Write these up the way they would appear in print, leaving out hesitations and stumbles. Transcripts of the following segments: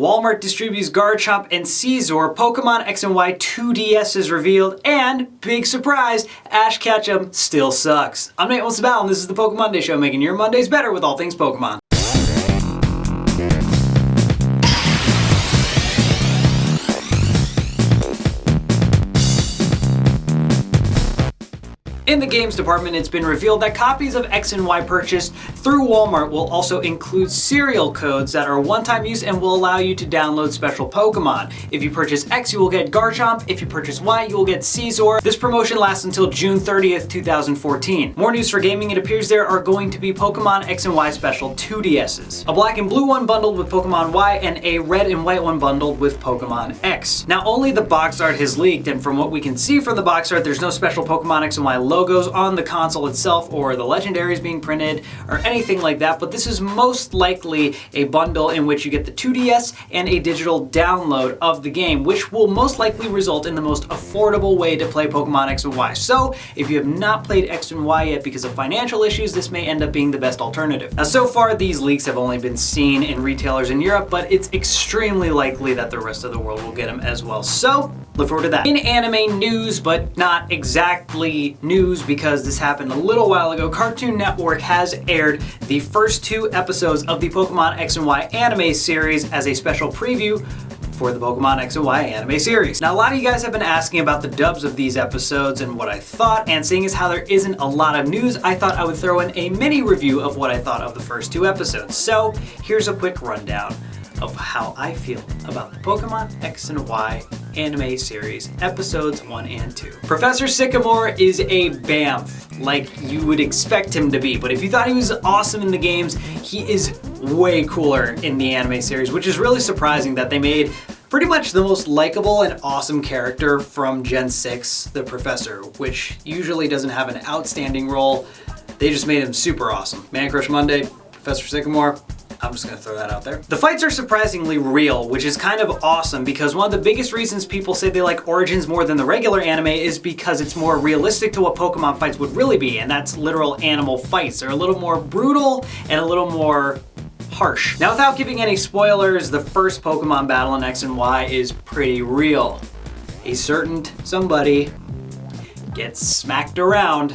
Wal-Mart distributes Garchomp and Scizor, Pokemon X and Y 2DS is revealed, and, big surprise, Ash Ketchum still sucks. I'm Nate Wal-Mart, and this is the Pokémonday Show, making your Mondays better with all things Pokemon. In the games department, it's been revealed that copies of X and Y purchased through Walmart will also include serial codes that are one-time use and will allow you to download special Pokemon. If you purchase X, you will get Garchomp. If you purchase Y, you will get Scizor. This promotion lasts until June 30th, 2014. More news for gaming. It appears there are going to be Pokemon X and Y special 2DSs. A black and blue one bundled with Pokemon Y and a red and white one bundled with Pokemon X. Now, only the box art has leaked, and from what we can see from the box art, there's no special Pokemon X and Y logos on the console itself or the legendaries being printed or anything like that, but this is most likely a bundle in which you get the 2DS and a digital download of the game, which will most likely result in the most affordable way to play Pokemon X and Y. So if you have not played X and Y yet because of financial issues, this may end up being the best alternative. Now, so far these leaks have only been seen in retailers in Europe, but it's extremely likely that the rest of the world will get them as well. So look forward to that. In anime news, but not exactly news because this happened a little while ago, Cartoon Network has aired the first 2 episodes of the Pokemon X and Y anime series as a special preview for the Pokemon X and Y anime series. Now, a lot of you guys have been asking about the dubs of these episodes and what I thought, and seeing as how there isn't a lot of news, I thought I would throw in a mini review of what I thought of the first 2 episodes. So here's a quick rundown of how I feel about the Pokemon X and Y anime series, episodes 1 and 2. Professor Sycamore is a BAMF, like you would expect him to be, but if you thought he was awesome in the games, he is way cooler in the anime series, which is really surprising that they made pretty much the most likable and awesome character from Gen 6, the Professor, which usually doesn't have an outstanding role. They just made him super awesome. Man Crush Monday, Professor Sycamore, I'm just gonna throw that out there. The fights are surprisingly real, which is kind of awesome because one of the biggest reasons people say they like Origins more than the regular anime is because it's more realistic to what Pokemon fights would really be, and that's literal animal fights. They're a little more brutal and a little more harsh. Now, without giving any spoilers, the first Pokemon battle in X and Y is pretty real. A certain somebody gets smacked around.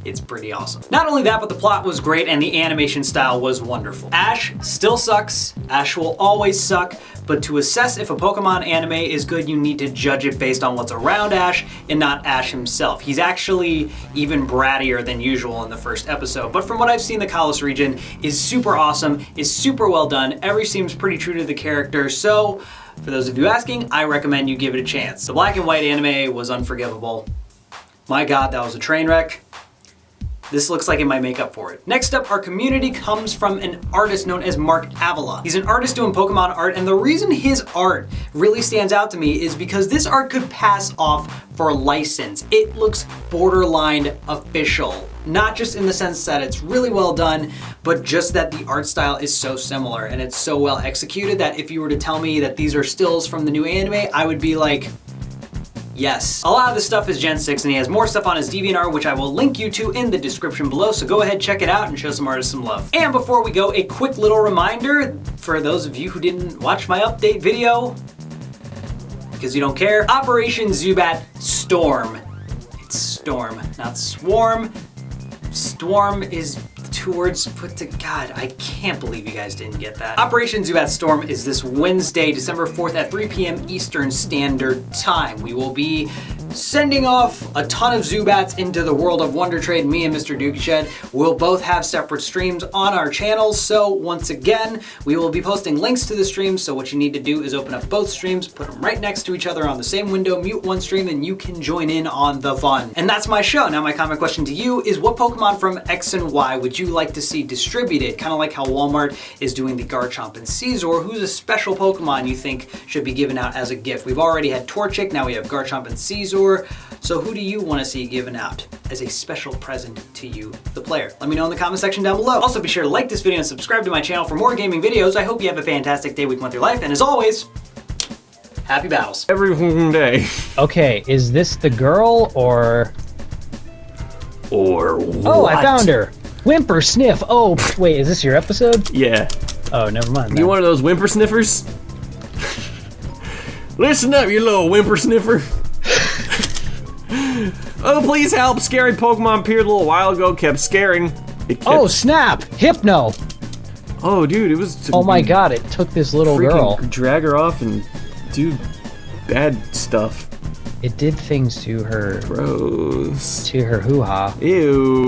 It's pretty awesome. Not only that, but the plot was great and the animation style was wonderful. Ash still sucks. Ash will always suck, but to assess if a Pokemon anime is good, you need to judge it based on what's around Ash and not Ash himself. He's actually even brattier than usual in the first episode, but from what I've seen, the Kalos region is super awesome, is super well done. Every seems pretty true to the character, so for those of you asking, I recommend you give it a chance. The black and white anime was unforgivable. My God, that was a train wreck. This looks like it might make up for it. Next up, our community comes from an artist known as Mark Avila. He's an artist doing Pokemon art, and the reason his art really stands out to me is because this art could pass off for a license. It looks borderline official. Not just in the sense that it's really well done, but just that the art style is so similar and it's so well executed that if you were to tell me that these are stills from the new anime, I would be like, yes. A lot of this stuff is Gen 6, and he has more stuff on his DeviantArt, which I will link you to in the description below, so go ahead, check it out, and show some artists some love. And before we go, a quick little reminder for those of you who didn't watch my update video, because you don't care, Operation Zubat Storm. It's Storm, not Swarm. Storm is 2 words put to, God, I can't believe you guys didn't get that. Operation Zubat Storm is this Wednesday, December 4th at 3 p.m. Eastern Standard Time. We will be sending off a ton of Zubats into the world of Wonder Trade. Me and Mr. Dukeshed will both have separate streams on our channels. So once again, we will be posting links to the streams. So what you need to do is open up both streams, put them right next to each other on the same window, mute one stream, and you can join in on the fun. And that's my show. Now my comment question to you is, what Pokemon from X and Y would you like to see distributed? Kind of like how Walmart is doing the Garchomp and Scizor. Who's a special Pokemon you think should be given out as a gift? We've already had Torchic, now we have Garchomp and Scizor. So who do you want to see given out as a special present to you, the player? Let me know in the comment section down below. Also, be sure to like this video and subscribe to my channel for more gaming videos. I hope you have a fantastic day, week, month, your life, and as always, happy battles. Every day. Okay, is this the girl or Or what? Oh, I found her. Whimper Sniff. Oh, wait, is this your episode? Yeah. Oh, never mind. You one of those whimper sniffers? Listen up, you little whimper sniffer. Oh, please help. Scary Pokemon appeared a little while ago, kept scaring. It kept... Oh, snap! Hypno! Oh, dude, it was... Oh my god, it took this little girl. Drag her off and do bad stuff. It did things to her... Gross. To her hoo-ha. Ew.